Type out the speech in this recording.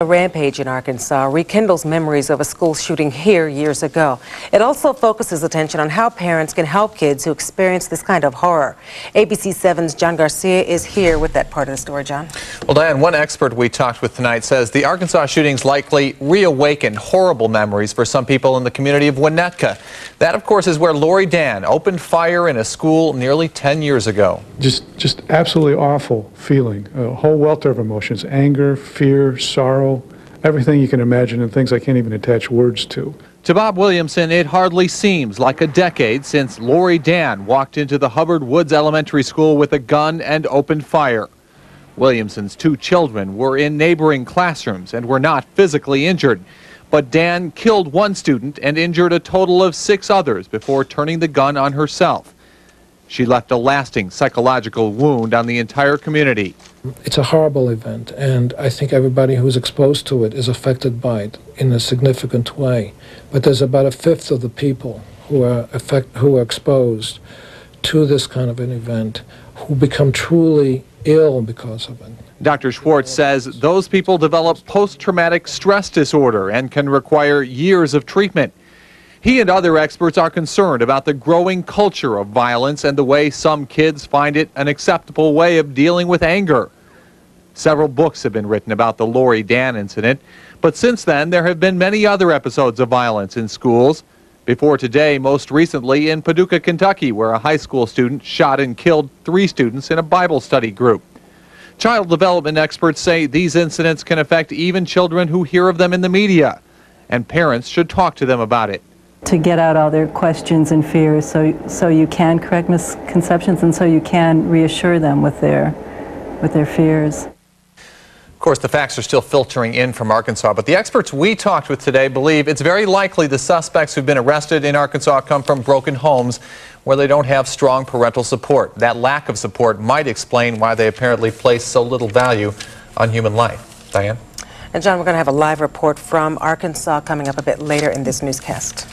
A rampage in Arkansas rekindles memories of a school shooting here years ago. It also focuses attention on how parents can help kids who experience this kind of horror. ABC 7's John Garcia is here with that part of the story. John? Well, Diane, one expert we talked with tonight says the Arkansas shootings likely reawakened horrible memories for some people in the community of Winnetka. That, of course, is where Lori DIANN opened fire in a school nearly 10 years ago. Just absolutely awful feeling, a whole welter of emotions, anger, fear, sorrow, everything you can imagine, and things I can't even attach words to. To Bob Williamson, it hardly seems like a decade since Lori DIANN walked into the Hubbard Woods Elementary School with a gun and opened fire. Williamson's two children were in neighboring classrooms and were not physically injured. But DIANN killed one student and injured a total of 6 others before turning the gun on herself. She left a lasting psychological wound on the entire community. It's a horrible event, and I think everybody who's exposed to it is affected by it in a significant way. But there's about a fifth of the people who are exposed to this kind of an event who become truly ill because of it. Dr. Schwartz says those people develop post-traumatic stress disorder and can require years of treatment. He and other experts are concerned about the growing culture of violence and the way some kids find it an acceptable way of dealing with anger. Several books have been written about the Lori DIANN incident, but since then there have been many other episodes of violence in schools. Before today, most recently in Paducah, Kentucky, where a high school student shot and killed 3 students in a Bible study group. Child development experts say these incidents can affect even children who hear of them in the media, and parents should talk to them about it. To get out all their questions and fears so you can correct misconceptions and so you can reassure them with their fears. Of course, the facts are still filtering in from Arkansas, but the experts we talked with today believe it's very likely the suspects who've been arrested in Arkansas come from broken homes where they don't have strong parental support. That lack of support might explain why they apparently place so little value on human life. Diane? And John, we're going to have a live report from Arkansas coming up a bit later in this newscast.